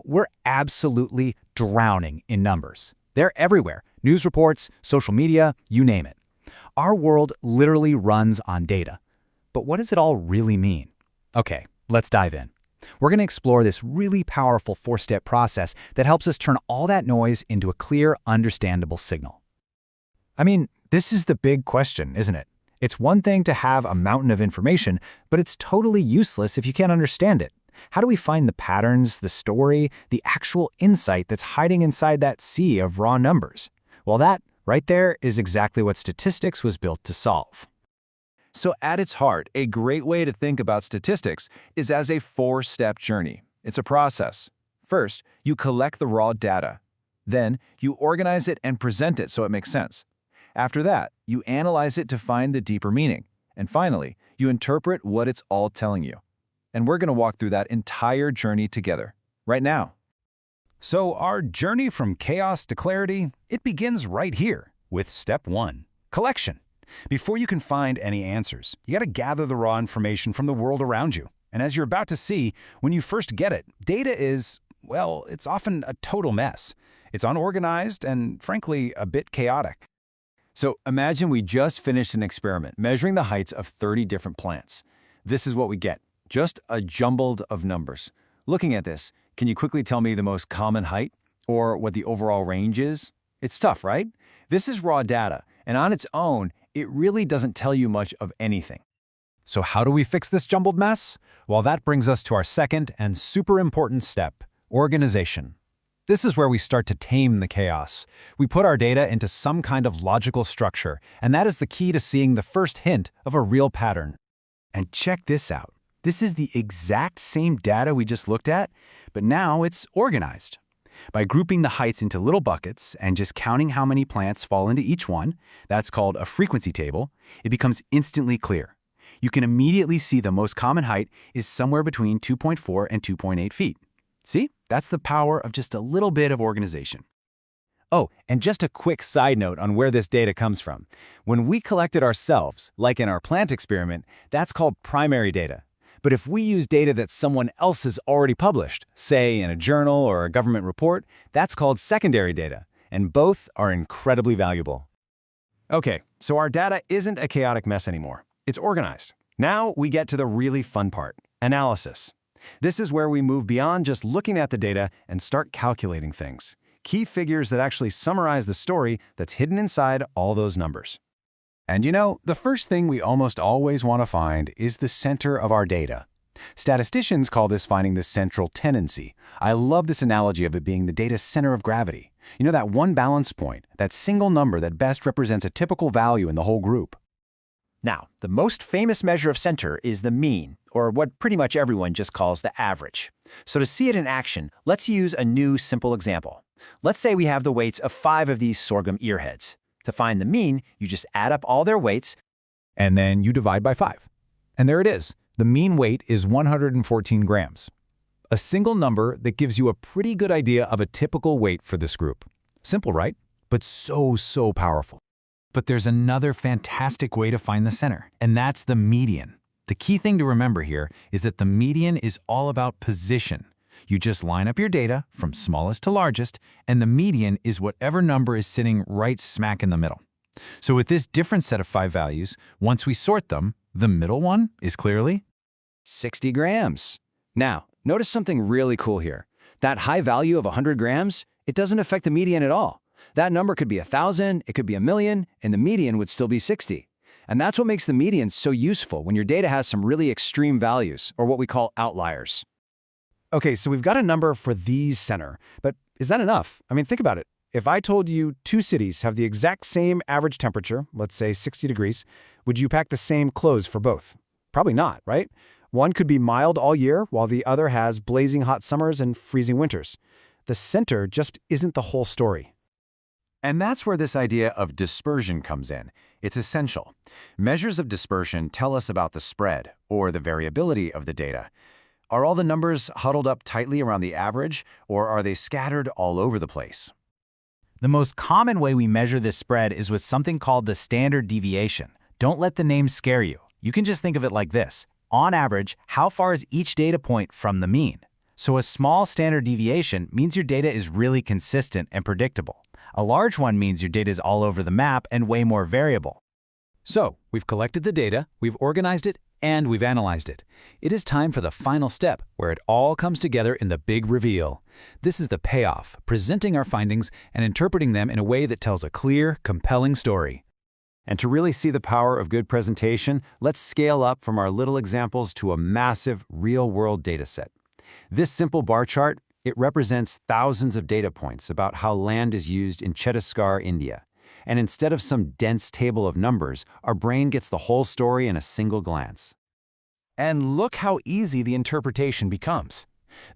We're absolutely drowning in numbers. They're everywhere. News reports, social media, you name it. Our world literally runs on data. But what does it all really mean? Okay, let's dive in. We're going to explore this really powerful four-step process that helps us turn all that noise into a clear, understandable signal. This is the big question, isn't it? It's one thing to have a mountain of information, but it's totally useless if you can't understand it. How do we find the patterns, the story, the actual insight that's hiding inside that sea of raw numbers? Well, that, right there, is exactly what statistics was built to solve. So at its heart, a great way to think about statistics is as a four-step journey. It's a process. First, you collect the raw data. Then, you organize it and present it so it makes sense. After that, you analyze it to find the deeper meaning. And finally, you interpret what it's all telling you. And we're going to walk through that entire journey together, right now. So our journey from chaos to clarity, it begins right here with step 1, collection. Before you can find any answers, you got to gather the raw information from the world around you. And as you're about to see, when you first get it, data is, well, it's often a total mess. It's unorganized and, frankly, a bit chaotic. So imagine we just finished an experiment measuring the heights of 30 different plants. This is what we get, just a jumbled of numbers. Looking at this, can you quickly tell me the most common height or what the overall range is? It's tough, right? This is raw data, and on its own, it really doesn't tell you much of anything. So how do we fix this jumbled mess? Well, that brings us to our second and super important step, organization. This is where we start to tame the chaos. We put our data into some kind of logical structure, and that is the key to seeing the first hint of a real pattern. And check this out. This is the exact same data we just looked at, but now it's organized. By grouping the heights into little buckets and just counting how many plants fall into each one, that's called a frequency table, it becomes instantly clear. You can immediately see the most common height is somewhere between 2.4 and 2.8 feet. See? That's the power of just a little bit of organization. Oh, and just a quick side note on where this data comes from. When we collect it ourselves, like in our plant experiment, that's called primary data. But if we use data that someone else has already published, say in a journal or a government report, that's called secondary data, and both are incredibly valuable. Okay, so our data isn't a chaotic mess anymore. It's organized. Now we get to the really fun part, analysis. This is where we move beyond just looking at the data and start calculating things. Key figures that actually summarize the story that's hidden inside all those numbers. And the first thing we almost always want to find is the center of our data. Statisticians call this finding the central tendency. I love this analogy of it being the data's center of gravity. That one balance point, that single number that best represents a typical value in the whole group. Now, the most famous measure of center is the mean, or what pretty much everyone just calls the average. So to see it in action, let's use a new simple example. Let's say we have the weights of 5 of these sorghum earheads. To find the mean, you just add up all their weights, and then you divide by 5. And there it is. The mean weight is 114 grams. A single number that gives you a pretty good idea of a typical weight for this group. Simple, right? But so powerful. But there's another fantastic way to find the center, and that's the median. The key thing to remember here is that the median is all about position. You just line up your data from smallest to largest, and the median is whatever number is sitting right smack in the middle. So with this different set of 5 values, once we sort them, the middle one is clearly 60 grams. Now, notice something really cool here. That high value of 100 grams, it doesn't affect the median at all. That number could be 1,000, it could be 1,000,000, and the median would still be 60. And that's what makes the median so useful when your data has some really extreme values, or what we call outliers. Okay, so we've got a number for these center, but is that enough? Think about it. If I told you 2 cities have the exact same average temperature, let's say 60 degrees, would you pack the same clothes for both? Probably not, right? One could be mild all year, while the other has blazing hot summers and freezing winters. The center just isn't the whole story. And that's where this idea of dispersion comes in. It's essential. Measures of dispersion tell us about the spread, or the variability of the data. Are all the numbers huddled up tightly around the average, or are they scattered all over the place? The most common way we measure this spread is with something called the standard deviation. Don't let the name scare you. You can just think of it like this. On average, how far is each data point from the mean? So a small standard deviation means your data is really consistent and predictable. A large one means your data is all over the map and way more variable. So, we've collected the data, we've organized it, and we've analyzed it. It is time for the final step, where it all comes together in the big reveal. This is the payoff, presenting our findings and interpreting them in a way that tells a clear, compelling story. And to really see the power of good presentation, let's scale up from our little examples to a massive, real-world dataset. This simple bar chart, it represents thousands of data points about how land is used in Chhattisgarh, India. And instead of some dense table of numbers, our brain gets the whole story in a single glance. And look how easy the interpretation becomes.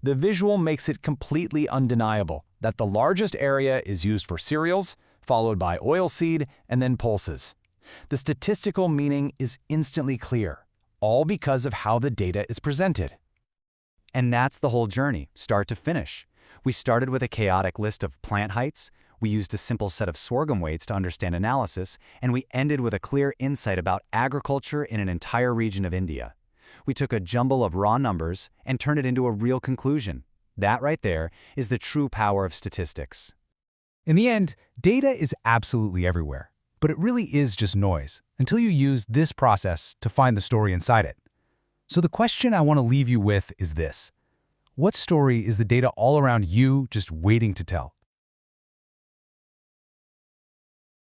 The visual makes it completely undeniable that the largest area is used for cereals, followed by oilseed, and then pulses. The statistical meaning is instantly clear, all because of how the data is presented. And that's the whole journey, start to finish. We started with a chaotic list of plant heights, we used a simple set of sorghum weights to understand analysis, and we ended with a clear insight about agriculture in an entire region of India. We took a jumble of raw numbers and turned it into a real conclusion. That right there is the true power of statistics. In the end, data is absolutely everywhere, but it really is just noise until you use this process to find the story inside it. So the question I want to leave you with is this: what story is the data all around you just waiting to tell?